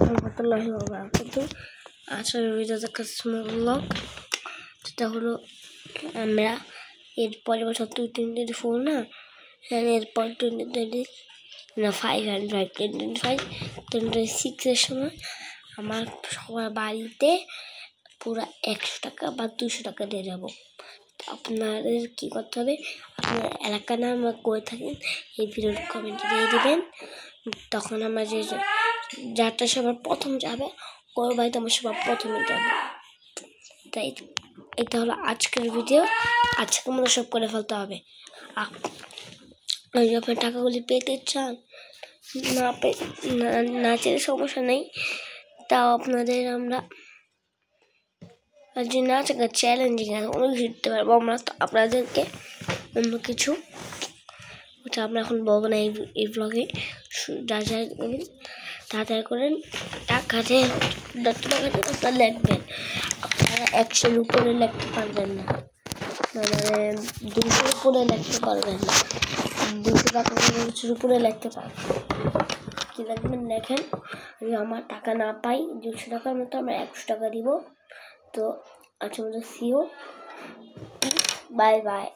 রহমতুল্লাহি ওয়া বারাকাতুহু। আজকের ভিডিওতে কাস্টমার ব্লগ, যেটা হলো আমরা এর পরের বছর 2024 না, এরপর 2026 সময় আমার সবার বাড়িতে পুরো 100 টাকা বা 200 টাকা দিয়ে যাবো। আপনাদের কি করতে হবে, আপনার এলাকার নাম করে থাকেন এই ভিডিওর কমেন্টে দিয়ে দেবেন। তখন আমরা যারটা সবার প্রথম যাবে ওর বাড়িতে আমার সবার প্রথমে যাবে। তাই এটা হলো আজকের ভিডিও। আজকের মধ্যে সব করে ফেলতে হবে। আপনার টাকাগুলি পেতে চান, না চেয়ে সমস্যা নেই, তাও আপনাদের আমরা যে না চাকা চ্যালেঞ্জিং আছে অনেক শিখতে পারবো আমরা আপনাদেরকে অন্য কিছু, ওটা আমরা এখন বলবো না এই ব্লগে। যা যা করেন তাড়াতাড়ি করেন, টাকাতে আপনারা লিখবেন। আপনারা 100-এর উপরে লিখতে পারবেন না, মানে 200-এর উপরে লিখতে পারবেন না, 200 টাকা 200-এর উপরে লিখতে পারবেন। কি লিখবেন লেখেন, যদি আমার টাকা না পাই 200 টাকার মতো আমরা 100 টাকা দিব। তো আচ্ছা, সিও, বাই বাই।